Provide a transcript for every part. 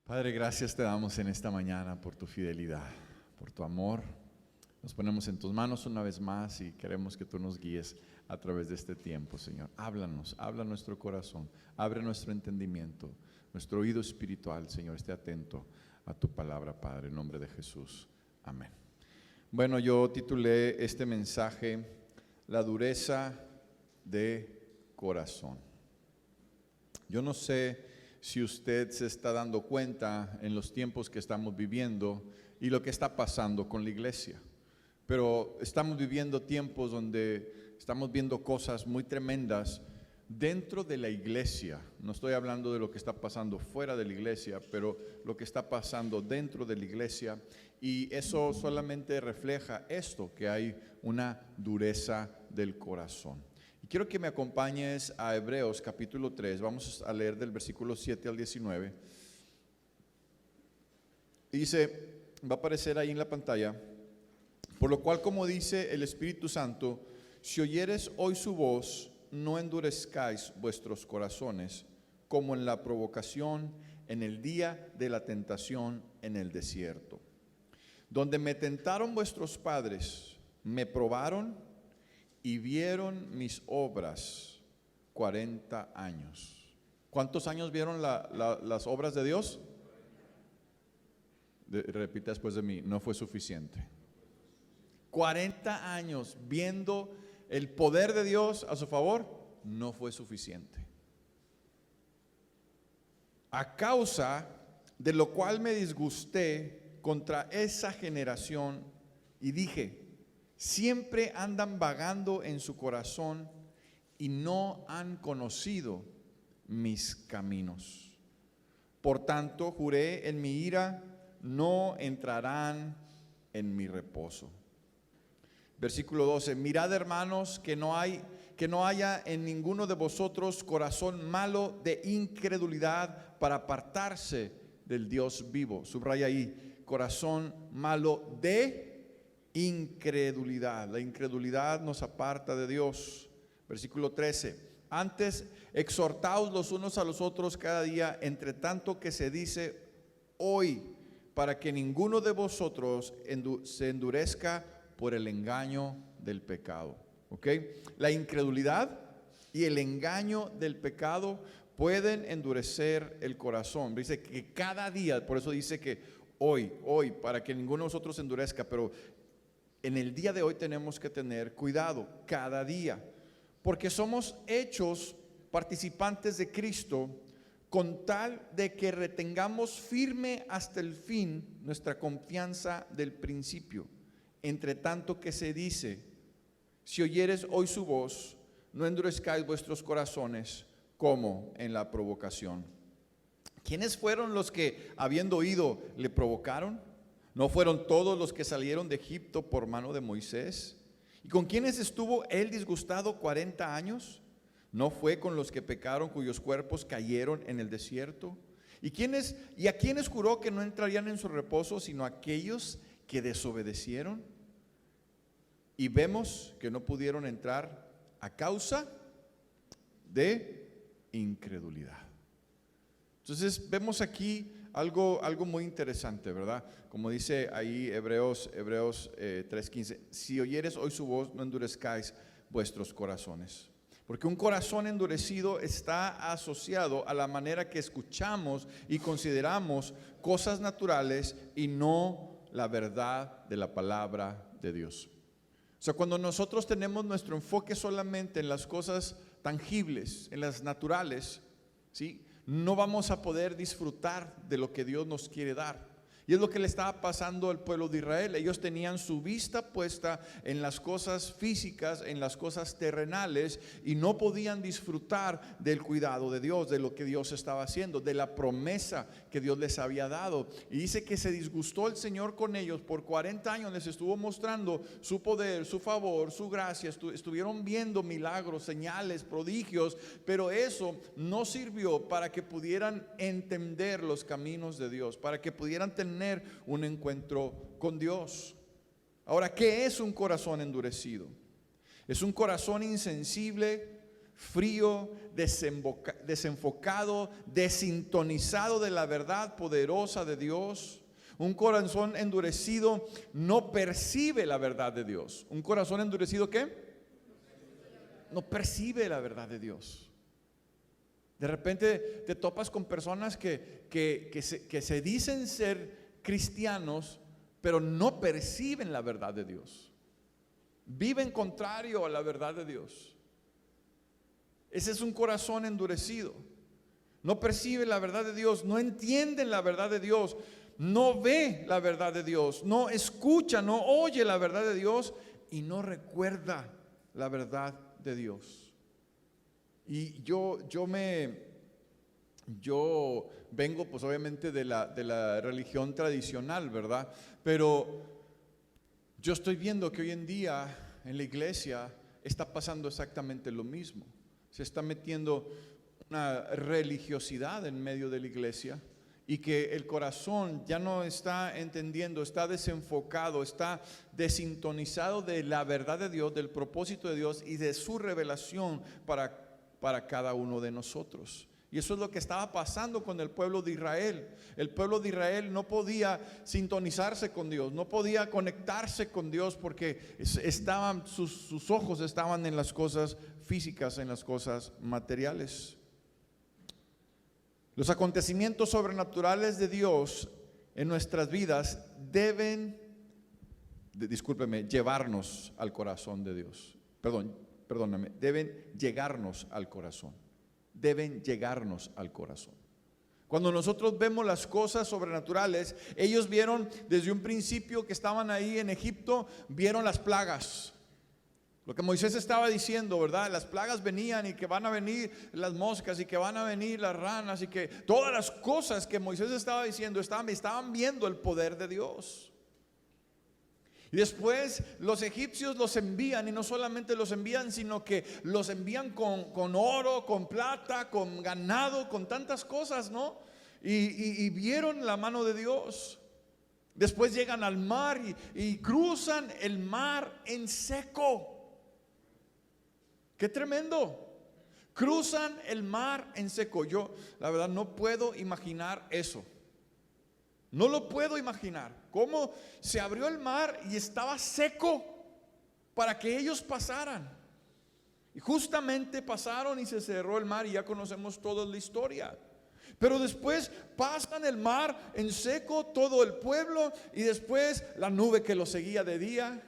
Padre, gracias te damos en esta mañana por tu fidelidad, por tu amor. Nos ponemos en tus manos una vez más y queremos que tú nos guíes a través de este tiempo, Señor. Háblanos, habla nuestro corazón, abre nuestro entendimiento, nuestro oído espiritual, Señor, esté atento a tu palabra, Padre, en nombre de Jesús. Amén. Bueno, yo titulé este mensaje, La dureza de corazón. Yo no sé si usted se está dando cuenta en los tiempos que estamos viviendo y lo que está pasando con la iglesia, pero estamos viviendo tiempos donde estamos viendo cosas muy tremendas dentro de la iglesia. No estoy hablando de lo que está pasando fuera de la iglesia, pero lo que está pasando dentro de la iglesia, y eso solamente refleja esto, que hay una dureza del corazón. Quiero que me acompañes a Hebreos capítulo 3, vamos a leer del versículo 7 al 19. Dice, va a aparecer ahí en la pantalla: por lo cual, como dice el Espíritu Santo, si oyeres hoy su voz, no endurezcáis vuestros corazones, como en la provocación en el día de la tentación en el desierto, donde me tentaron vuestros padres, me probaron y vieron mis obras 40 años. ¿Cuántos años vieron las obras de Dios? Repita después de mí, no fue suficiente. 40 años viendo el poder de Dios a su favor, no fue suficiente. A causa de lo cual me disgusté contra esa generación y dije: siempre andan vagando en su corazón y no han conocido mis caminos. Por tanto, juré en mi ira, no entrarán en mi reposo. Versículo 12: mirad, hermanos, que no haya en ninguno de vosotros corazón malo de incredulidad para apartarse del Dios vivo. Subraya ahí, corazón malo de incredulidad. La incredulidad nos aparta de Dios. Versículo 13: antes exhortaos los unos a los otros cada día, entre tanto que se dice hoy, para que ninguno de vosotros se endurezca por el engaño del pecado. ¿Ok? La incredulidad y el engaño del pecado pueden endurecer el corazón. Dice que cada día, por eso dice que hoy, para que ninguno de nosotros se endurezca, pero en el día de hoy tenemos que tener cuidado cada día, porque somos hechos participantes de Cristo con tal de que retengamos firme hasta el fin nuestra confianza del principio. Entre tanto que se dice, si oyeres hoy su voz, no endurezcáis vuestros corazones como en la provocación. ¿Quiénes fueron los que, habiendo oído, le provocaron? ¿No fueron todos los que salieron de Egipto por mano de Moisés? ¿Y con quiénes estuvo él disgustado 40 años? ¿No fue con los que pecaron, cuyos cuerpos cayeron en el desierto? ¿Y a quiénes juró que no entrarían en su reposo, sino aquellos que desobedecieron? Y vemos que no pudieron entrar a causa de incredulidad. Entonces vemos aquí algo muy interesante, ¿verdad? Como dice ahí Hebreos 3:15, si oyeres hoy su voz, no endurezcáis vuestros corazones. Porque un corazón endurecido está asociado a la manera que escuchamos y consideramos cosas naturales y no la verdad de la palabra de Dios. O sea, cuando nosotros tenemos nuestro enfoque solamente en las cosas tangibles, en las naturales, ¿sí?, no vamos a poder disfrutar de lo que Dios nos quiere dar. Y es lo que le estaba pasando al pueblo de Israel. Ellos tenían su vista puesta en las cosas físicas, en las cosas terrenales, y no podían disfrutar del cuidado de Dios, de lo que Dios estaba haciendo, de la promesa que Dios les había dado. Y dice que se disgustó el Señor con ellos. Por 40 años les estuvo mostrando su poder, su favor, su gracia. Estuvieron viendo milagros, señales, prodigios, pero eso no sirvió para que pudieran entender los caminos de Dios, para que pudieran tener un encuentro con Dios. Ahora, ¿qué es un corazón endurecido? Es un corazón insensible frío, desenfocado, desintonizado de la verdad poderosa de Dios. Un corazón endurecido no percibe la verdad de Dios. ¿Un corazón endurecido qué? No percibe la verdad de Dios. De repente te topas con personas que se dicen ser cristianos, pero no perciben la verdad de Dios. Viven contrario a la verdad de Dios. Ese es un corazón endurecido. No percibe la verdad de Dios, no entienden la verdad de Dios, no ve la verdad de Dios, no escucha, no oye la verdad de Dios y no recuerda la verdad de Dios. Y yo vengo pues obviamente de la religión tradicional, ¿verdad? Pero yo estoy viendo que hoy en día en la iglesia está pasando exactamente lo mismo. Se está metiendo una religiosidad en medio de la iglesia y que el corazón ya no está entendiendo, está desenfocado, está desintonizado de la verdad de Dios, del propósito de Dios y de su revelación para cada uno de nosotros. Y eso es lo que estaba pasando con el pueblo de Israel. El pueblo de Israel no podía sintonizarse con Dios, no podía conectarse con Dios porque sus ojos estaban en las cosas físicas, en las cosas materiales. Los acontecimientos sobrenaturales de Dios en nuestras vidas deben, llevarnos al corazón de Dios. Perdóname, deben llegarnos al corazón. Deben llegarnos al corazón. Cuando nosotros vemos las cosas sobrenaturales, ellos vieron desde un principio que estaban ahí en Egipto, vieron las plagas. Lo que Moisés estaba diciendo, ¿verdad? Las plagas venían y que van a venir las moscas y que van a venir las ranas y que todas las cosas que Moisés estaba diciendo estaban viendo el poder de Dios. Y después los egipcios los envían y no solamente los envían, sino que los envían con oro, con plata, con ganado, con tantas cosas, ¿no? Y vieron la mano de Dios. Después llegan al mar y cruzan el mar en seco. ¡Qué tremendo! Cruzan el mar en seco. Yo, la verdad, no puedo imaginar eso. No lo puedo imaginar. ¿Cómo se abrió el mar y estaba seco para que ellos pasaran? Y justamente pasaron y se cerró el mar y ya conocemos toda la historia. Pero después pasan el mar en seco todo el pueblo y después la nube que los seguía de día.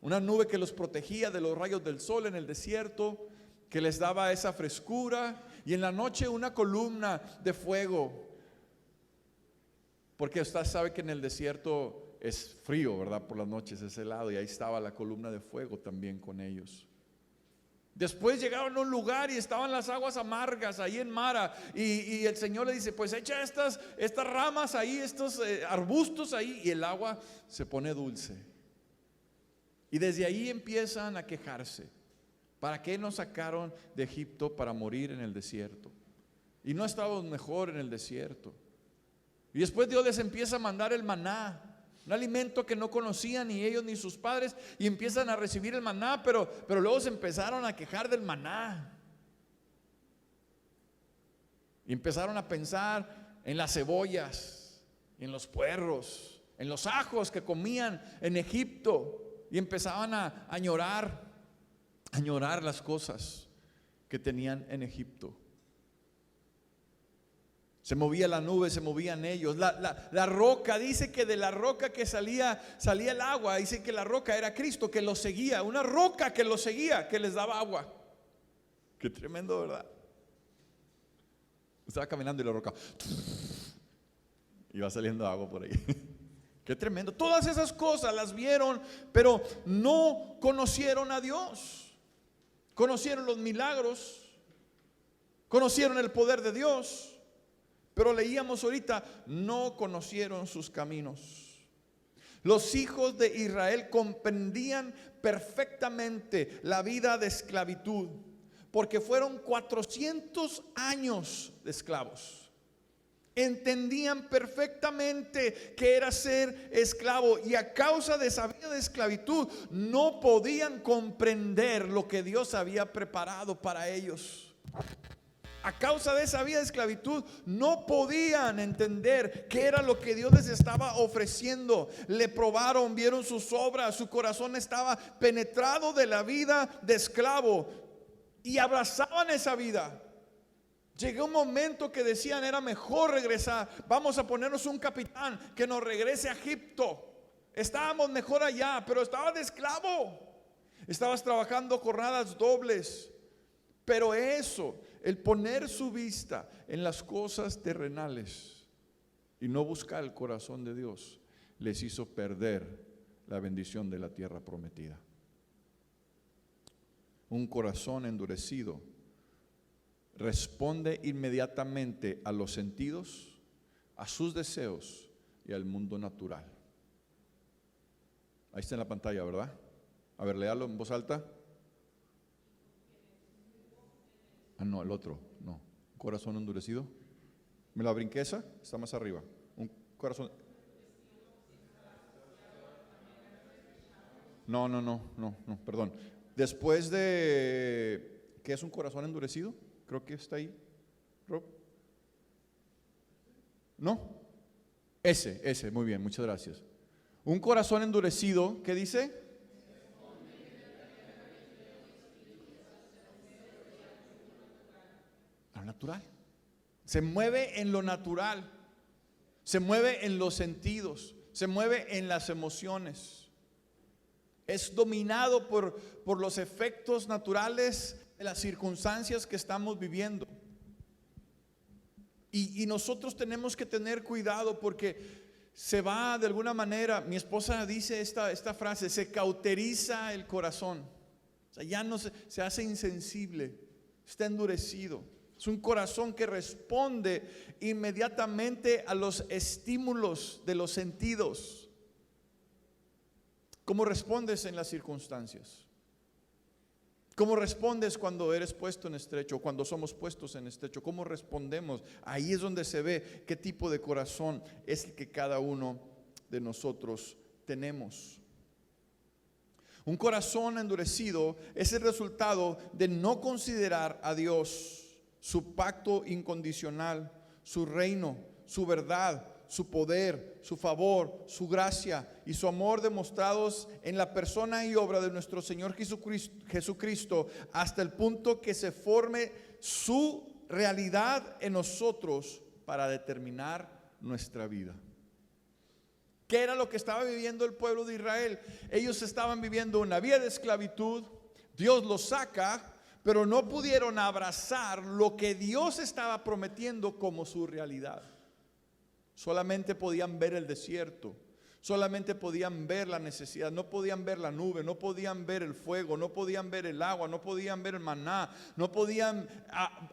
Una nube que los protegía de los rayos del sol en el desierto, que les daba esa frescura. Y en la noche una columna de fuego. Porque usted sabe que en el desierto es frío, ¿verdad? Por las noches es helado. Y ahí estaba la columna de fuego también con ellos. Después llegaron a un lugar y estaban las aguas amargas ahí en Mara. Y el Señor le dice, pues echa estas ramas ahí, estos arbustos ahí. Y el agua se pone dulce. Y desde ahí empiezan a quejarse. ¿Para qué nos sacaron de Egipto para morir en el desierto? Y no estábamos mejor en el desierto. Y después Dios les empieza a mandar el maná, un alimento que no conocían ni ellos ni sus padres, y empiezan a recibir el maná, pero luego se empezaron a quejar del maná. Y empezaron a pensar en las cebollas, en los puerros, en los ajos que comían en Egipto. Y empezaban a añorar las cosas que tenían en Egipto. Se movía la nube, se movían ellos. La roca, dice que de la roca que salía el agua. Dice que la roca era Cristo, que los seguía. Una roca que los seguía, que les daba agua. Qué tremendo, ¿verdad? Estaba caminando y la roca iba saliendo agua por ahí. Qué tremendo. Todas esas cosas las vieron, pero no conocieron a Dios. Conocieron los milagros, conocieron el poder de Dios, pero leíamos ahorita, no conocieron sus caminos. Los hijos de Israel comprendían perfectamente la vida de esclavitud, porque fueron 400 años de esclavos. Entendían perfectamente que era ser esclavo, y a causa de esa vida de esclavitud no podían comprender lo que Dios había preparado para ellos. A causa de esa vida de esclavitud no podían entender qué era lo que Dios les estaba ofreciendo. Le probaron, vieron sus obras, su corazón estaba penetrado de la vida de esclavo y abrazaban esa vida. Llegó un momento que decían: era mejor regresar, vamos a ponernos un capitán que nos regrese a Egipto. Estábamos mejor allá, pero estabas de esclavo, estabas trabajando jornadas dobles. Pero eso, el poner su vista en las cosas terrenales y no buscar el corazón de Dios, les hizo perder la bendición de la tierra prometida. Un corazón endurecido responde inmediatamente a los sentidos, a sus deseos y al mundo natural. Ahí está en la pantalla, ¿verdad? A ver, léalo en voz alta. Ah, no, el otro, no. Corazón endurecido. ¿Me la brinqué esa? Está más arriba. Un corazón. No, perdón. Después de, ¿qué es un corazón endurecido? Creo que está ahí, Rob. ¿No? Ese, muy bien, muchas gracias. Un corazón endurecido, ¿qué dice? Lo natural. Se mueve en lo natural, se mueve en los sentidos, se mueve en las emociones. Es dominado por los efectos naturales de las circunstancias que estamos viviendo. Y nosotros tenemos que tener cuidado porque se va de alguna manera, mi esposa dice esta frase: se cauteriza el corazón. O sea, ya no se hace insensible, está endurecido. Es un corazón que responde inmediatamente a los estímulos de los sentidos. ¿Cómo respondes en las circunstancias? ¿Cómo respondes cuando eres puesto en estrecho, cuando somos puestos en estrecho? ¿Cómo respondemos? Ahí es donde se ve qué tipo de corazón es el que cada uno de nosotros tenemos. Un corazón endurecido es el resultado de no considerar a Dios, su pacto incondicional, su reino, su verdad, su poder, su favor, su gracia y su amor demostrados en la persona y obra de nuestro Señor Jesucristo, hasta el punto que se forme su realidad en nosotros para determinar nuestra vida. ¿Qué era lo que estaba viviendo el pueblo de Israel? Ellos estaban viviendo una vida de esclavitud. Dios los saca, pero no pudieron abrazar lo que Dios estaba prometiendo como su realidad. Solamente podían ver el desierto, solamente podían ver la necesidad, no podían ver la nube, no podían ver el fuego, no podían ver el agua, no podían ver el maná, no podían,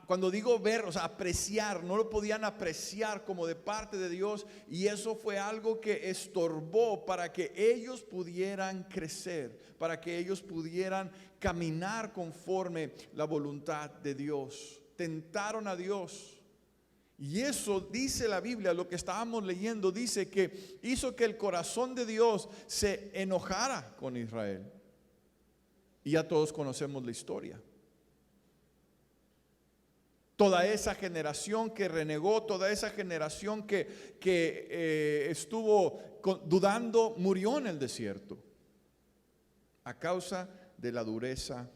cuando digo ver, o sea, apreciar, no lo podían apreciar como de parte de Dios, y eso fue algo que estorbó para que ellos pudieran crecer, para que ellos pudieran caminar conforme la voluntad de Dios. Tentaron a Dios. Y eso dice la Biblia, lo que estábamos leyendo, dice que hizo que el corazón de Dios se enojara con Israel. Y ya todos conocemos la historia. Toda esa generación que renegó, toda esa generación que estuvo dudando, murió en el desierto a causa de la dureza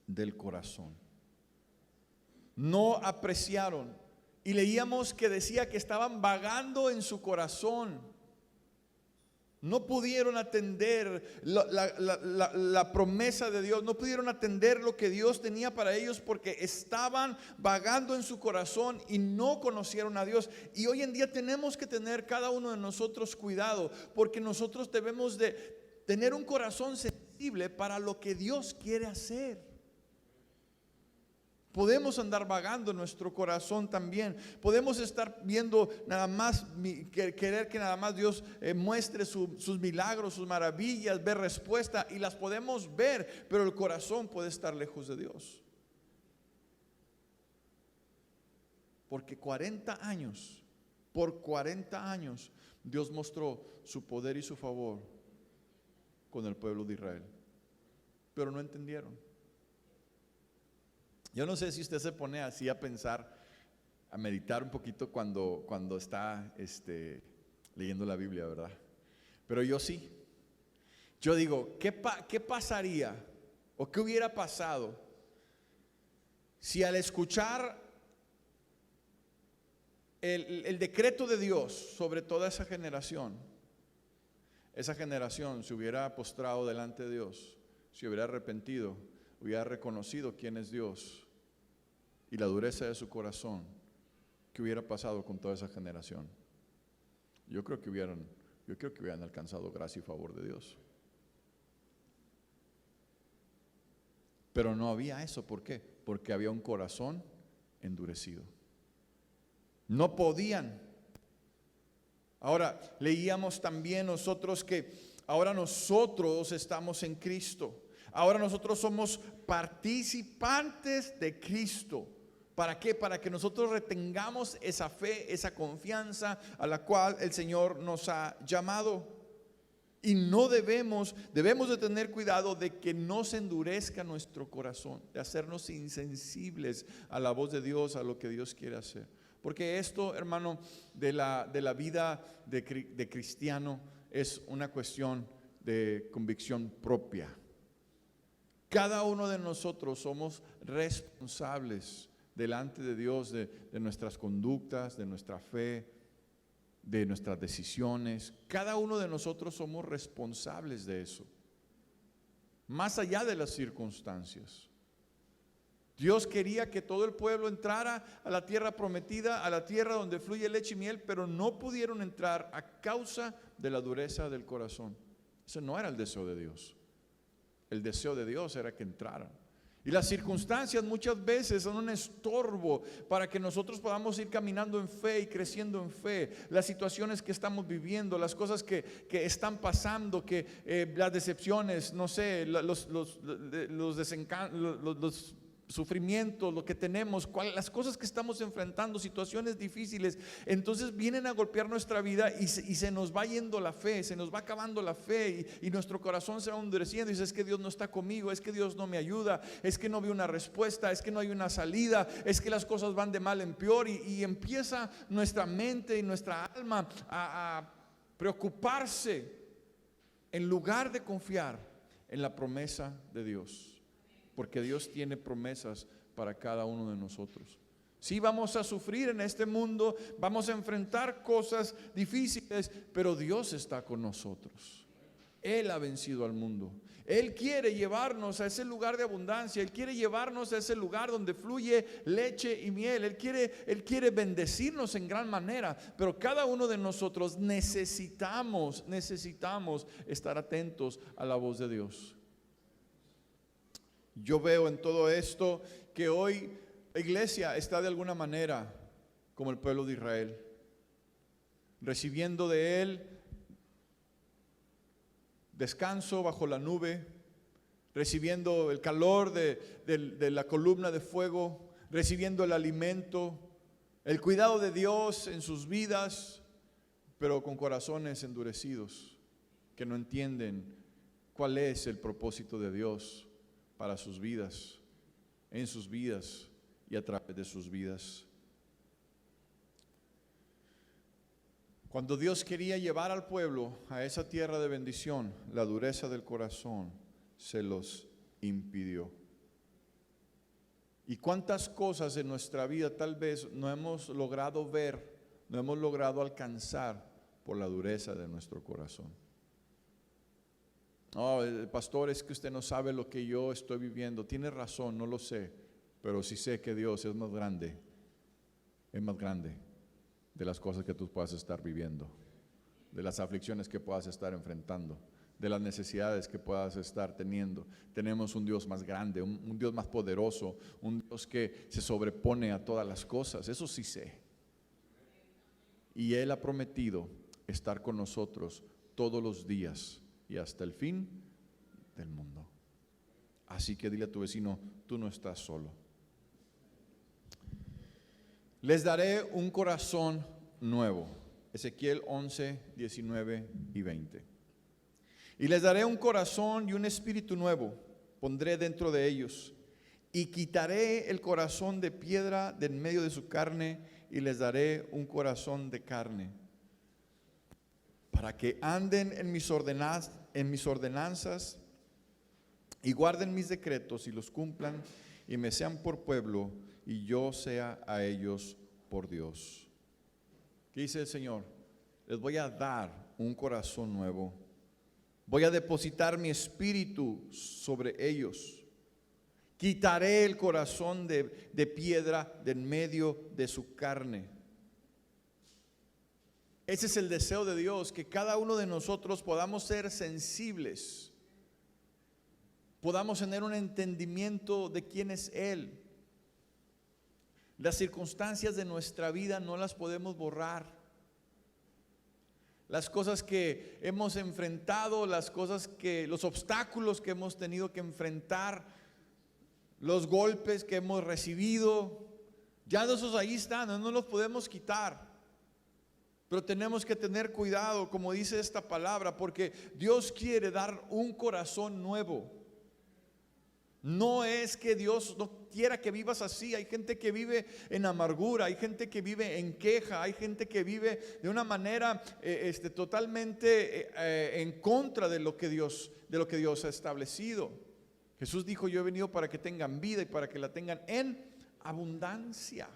del corazón. No apreciaron. Y leíamos que decía que estaban vagando en su corazón. No pudieron atender la promesa de Dios. No pudieron atender lo que Dios tenía para ellos porque estaban vagando en su corazón y no conocieron a Dios. Y hoy en día tenemos que tener cada uno de nosotros cuidado, porque nosotros debemos de tener un corazón sensible para lo que Dios quiere hacer. Podemos andar vagando en nuestro corazón también. Podemos estar viendo nada más, querer que nada más Dios muestre sus milagros, sus maravillas, ver respuesta, y las podemos ver, pero el corazón puede estar lejos de Dios. Porque 40 años, por 40 años, Dios mostró su poder y su favor con el pueblo de Israel. Pero no entendieron. Yo no sé si usted se pone así a pensar, a meditar un poquito cuando está leyendo la Biblia, ¿verdad? Pero yo sí. Yo digo, ¿qué pasaría o qué hubiera pasado si al escuchar el decreto de Dios sobre toda esa generación se hubiera postrado delante de Dios, se hubiera arrepentido, hubiera reconocido quién es Dios y la dureza de su corazón? ¿Qué hubiera pasado con toda esa generación? Yo creo que hubieran alcanzado gracia y favor de Dios. Pero no había eso. ¿Por qué? Porque había un corazón endurecido. No podían. Ahora, leíamos también nosotros que ahora nosotros estamos en Cristo. Ahora nosotros somos participantes de Cristo. ¿Para qué? Para que nosotros retengamos esa fe, esa confianza a la cual el Señor nos ha llamado. Y no debemos de tener cuidado de que no se endurezca nuestro corazón, de hacernos insensibles a la voz de Dios, a lo que Dios quiere hacer. Porque esto, hermano, de la vida de cristiano es una cuestión de convicción propia. Cada uno de nosotros somos responsables delante de Dios de nuestras conductas, de nuestra fe, de nuestras decisiones. Cada uno de nosotros somos responsables de eso, más allá de las circunstancias. Dios quería que todo el pueblo entrara a la tierra prometida, a la tierra donde fluye leche y miel, pero no pudieron entrar a causa de la dureza del corazón. Ese no era el deseo de Dios. El deseo de Dios era que entraran. Y las circunstancias muchas veces son un estorbo para que nosotros podamos ir caminando en fe y creciendo en fe. Las situaciones que estamos viviendo, las cosas que están pasando, las decepciones, no sé, los desencantos, los sufrimientos, lo que tenemos, las cosas que estamos enfrentando, situaciones difíciles, entonces vienen a golpear nuestra vida y se nos va yendo la fe, se nos va acabando la fe y nuestro corazón se va endureciendo y dice: es que Dios no está conmigo, es que Dios no me ayuda, es que no veo una respuesta, es que no hay una salida, es que las cosas van de mal en peor y empieza nuestra mente y nuestra alma a preocuparse en lugar de confiar en la promesa de Dios. Porque Dios tiene promesas para cada uno de nosotros. Sí, vamos a sufrir en este mundo, vamos a enfrentar cosas difíciles, pero Dios está con nosotros. Él ha vencido al mundo. Él quiere llevarnos a ese lugar de abundancia. Él quiere llevarnos a ese lugar donde fluye leche y miel. Él quiere bendecirnos en gran manera. Pero cada uno de nosotros necesitamos estar atentos a la voz de Dios. Yo veo en todo esto que hoy la iglesia está de alguna manera como el pueblo de Israel, recibiendo de Él descanso bajo la nube, recibiendo el calor de la columna de fuego, recibiendo el alimento, el cuidado de Dios en sus vidas, pero con corazones endurecidos, que no entienden cuál es el propósito de Dios para sus vidas, en sus vidas y a través de sus vidas. Cuando Dios quería llevar al pueblo a esa tierra de bendición, la dureza del corazón se los impidió. Y cuántas cosas en nuestra vida tal vez no hemos logrado ver, no hemos logrado alcanzar por la dureza de nuestro corazón. No, pastor, es que usted no sabe lo que yo estoy viviendo. Tiene razón, no lo sé, pero sí sé que Dios es más grande de las cosas que tú puedas estar viviendo, de las aflicciones que puedas estar enfrentando, de las necesidades que puedas estar teniendo. Tenemos un Dios más grande, un Dios más poderoso, un Dios que se sobrepone a todas las cosas. Eso sí sé. Y Él ha prometido estar con nosotros todos los días y hasta el fin del mundo. Así que dile a tu vecino: tú no estás solo. Les daré un corazón nuevo. Ezequiel 11, 19 y 20. Y les daré un corazón y un espíritu nuevo, pondré dentro de ellos. Y quitaré el corazón de piedra de en medio de su carne y les daré un corazón de carne. Para que anden en mis ordenanzas y guarden mis decretos y los cumplan y me sean por pueblo y yo sea a ellos por Dios. ¿Qué dice el Señor? Les voy a dar un corazón nuevo. Voy a depositar mi espíritu sobre ellos. Quitaré el corazón de piedra de en medio de su carne. Ese es el deseo de Dios, que cada uno de nosotros podamos ser sensibles, podamos tener un entendimiento de quién es Él. Las circunstancias de nuestra vida no las podemos borrar. Las cosas que hemos enfrentado, los obstáculos que hemos tenido que enfrentar, los golpes que hemos recibido, ya esos ahí están, no los podemos quitar. Pero tenemos que tener cuidado, como dice esta palabra, porque Dios quiere dar un corazón nuevo. No es que Dios no quiera que vivas así. Hay gente que vive en amargura, hay gente que vive en queja, hay gente que vive de una manera totalmente en contra de lo que Dios ha establecido. Jesús dijo: yo he venido para que tengan vida y para que la tengan en abundancia.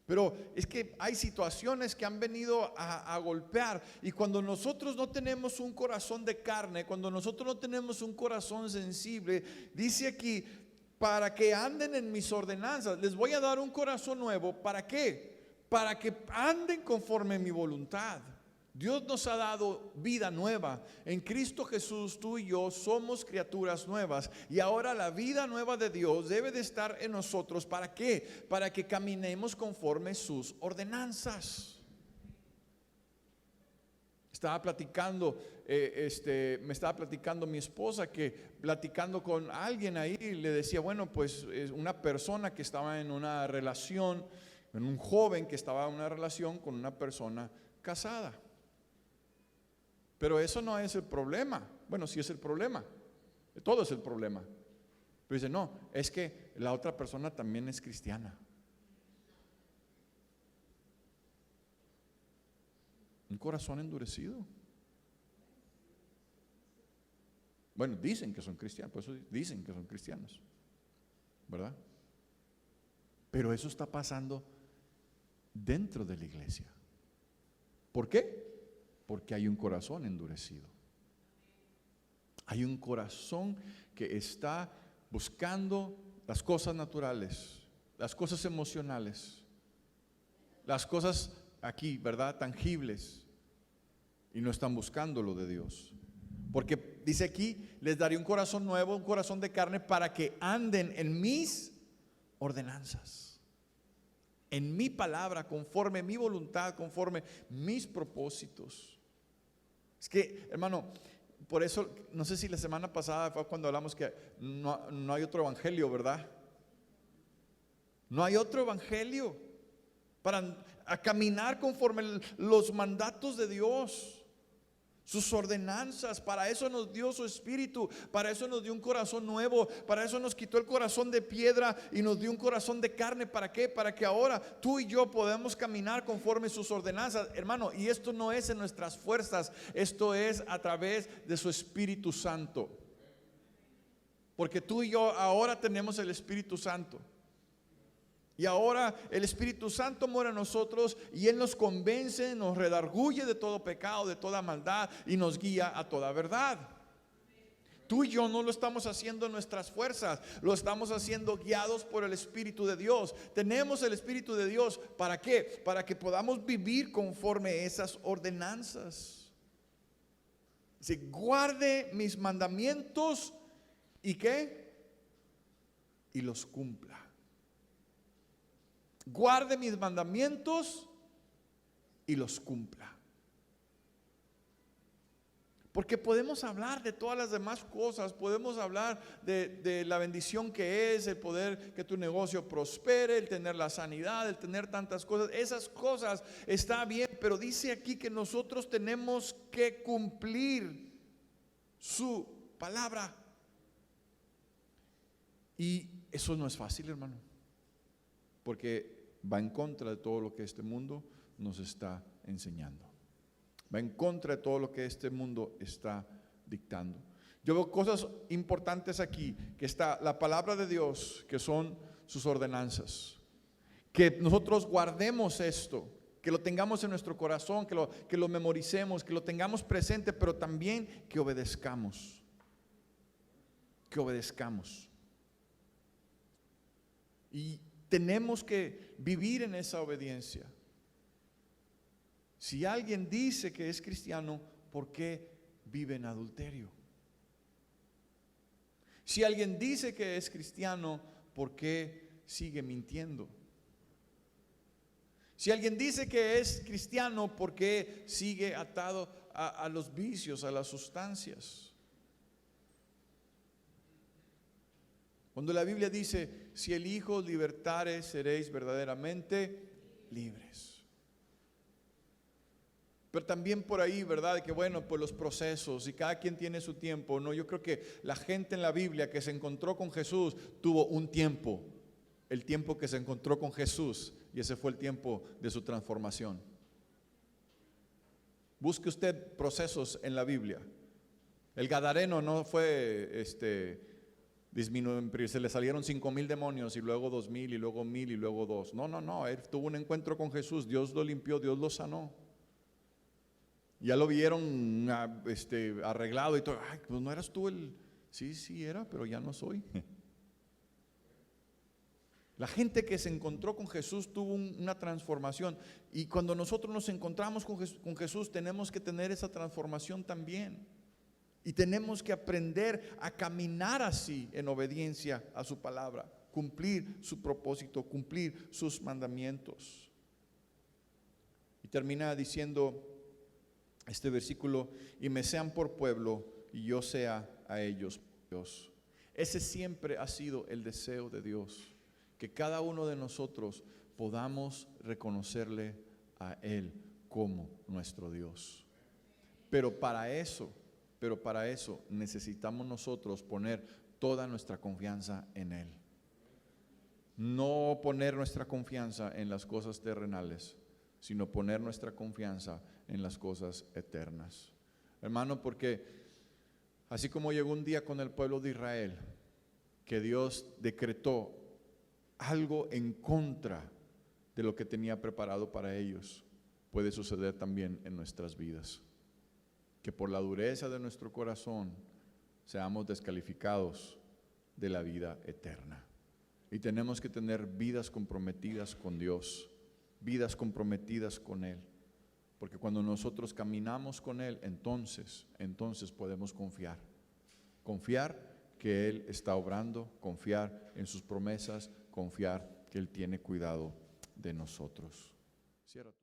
Pero es que hay situaciones que han venido a golpear, y cuando nosotros no tenemos un corazón de carne, cuando nosotros no tenemos un corazón sensible, dice aquí: para que anden en mis ordenanzas, les voy a dar un corazón nuevo. ¿Para qué? Para que anden conforme a mi voluntad. Dios nos ha dado vida nueva. En Cristo Jesús tú y yo somos criaturas nuevas. Y ahora la vida nueva de Dios debe de estar en nosotros. ¿Para qué? Para que caminemos conforme sus ordenanzas. Estaba platicando, me estaba platicando mi esposa, que platicando con alguien ahí, le decía: bueno, pues una persona que estaba en una relación, en un joven que estaba en una relación con una persona casada. Pero eso no es el problema. Bueno, sí es el problema. Todo es el problema. Pero dice: no, es que la otra persona también es cristiana. Un corazón endurecido. Bueno, dicen que son cristianos, por eso dicen que son cristianos, ¿verdad? Pero eso está pasando dentro de la iglesia. ¿Por qué? Porque hay un corazón endurecido. Hay un corazón que está buscando las cosas naturales, las cosas emocionales, las cosas aquí, ¿verdad?, tangibles, y no están buscando lo de Dios. Porque dice aquí: les daré un corazón nuevo, un corazón de carne, para que anden en mis ordenanzas, en mi palabra, conforme mi voluntad, conforme mis propósitos. Es que, hermano, por eso, no sé si la semana pasada fue cuando hablamos que no hay otro evangelio, ¿verdad? No hay otro evangelio para caminar conforme los mandatos de Dios, sus ordenanzas. Para eso nos dio su espíritu, para eso nos dio un corazón nuevo, para eso nos quitó el corazón de piedra y nos dio un corazón de carne. ¿Para qué? Para que ahora tú y yo podamos caminar conforme sus ordenanzas, hermano. Y esto no es en nuestras fuerzas, esto es a través de su Espíritu Santo. Porque tú y yo ahora tenemos el Espíritu Santo. Y ahora el Espíritu Santo mora en nosotros y Él nos convence, nos redarguye de todo pecado, de toda maldad, y nos guía a toda verdad. Tú y yo no lo estamos haciendo en nuestras fuerzas, lo estamos haciendo guiados por el Espíritu de Dios. Tenemos el Espíritu de Dios. ¿Para qué? Para que podamos vivir conforme esas ordenanzas. Si guarde mis mandamientos, ¿y qué? Y los cumpla. Guarde mis mandamientos y los cumpla. Porque podemos hablar de todas las demás cosas, podemos hablar de la bendición que es el poder que tu negocio prospere, el tener la sanidad, el tener tantas cosas. Esas cosas está bien, pero dice aquí que nosotros tenemos que cumplir su palabra. Y eso no es fácil, hermano, porque va en contra de todo lo que este mundo nos está enseñando. Va en contra de todo lo que este mundo está dictando. Yo veo cosas importantes aquí, que está la palabra de Dios, que son sus ordenanzas. Que nosotros guardemos esto, que lo tengamos en nuestro corazón, que lo memoricemos, que lo tengamos presente, pero también que obedezcamos. Que obedezcamos. Y tenemos que vivir en esa obediencia. Si alguien dice que es cristiano, ¿por qué vive en adulterio? Si alguien dice que es cristiano, ¿por qué sigue mintiendo? Si alguien dice que es cristiano, ¿por qué sigue atado a los vicios, a las sustancias? Cuando la Biblia dice, si el Hijo os libertare, seréis verdaderamente libres. Pero también por ahí, ¿verdad? Que bueno, pues los procesos y cada quien tiene su tiempo, ¿no? Yo creo que la gente en la Biblia que se encontró con Jesús tuvo un tiempo, el tiempo que se encontró con Jesús, y ese fue el tiempo de su transformación. Busque usted procesos en la Biblia. El Gadareno no fue se le salieron 5,000 demonios y luego 2,000 y luego 1,000 y luego 2. No, él tuvo un encuentro con Jesús, Dios lo limpió, Dios lo sanó. Ya lo vieron arreglado y todo. Ay, pues no eras tú el... Sí era, pero ya no soy. La gente que se encontró con Jesús tuvo una transformación. Y cuando nosotros nos encontramos con Jesús, tenemos que tener esa transformación también. Y tenemos que aprender a caminar así en obediencia a su palabra, cumplir su propósito, cumplir sus mandamientos. Y termina diciendo este versículo, y me sean por pueblo y yo sea a ellos Dios. Ese siempre ha sido el deseo de Dios, que cada uno de nosotros podamos reconocerle a Él como nuestro Dios. Pero para eso necesitamos nosotros poner toda nuestra confianza en Él. No poner nuestra confianza en las cosas terrenales, sino poner nuestra confianza en las cosas eternas. Hermano, porque así como llegó un día con el pueblo de Israel, que Dios decretó algo en contra de lo que tenía preparado para ellos, puede suceder también en nuestras vidas. Que por la dureza de nuestro corazón seamos descalificados de la vida eterna. Y tenemos que tener vidas comprometidas con Dios, vidas comprometidas con Él. Porque cuando nosotros caminamos con Él, entonces podemos confiar. Confiar que Él está obrando, confiar en sus promesas, confiar que Él tiene cuidado de nosotros. Cierra tu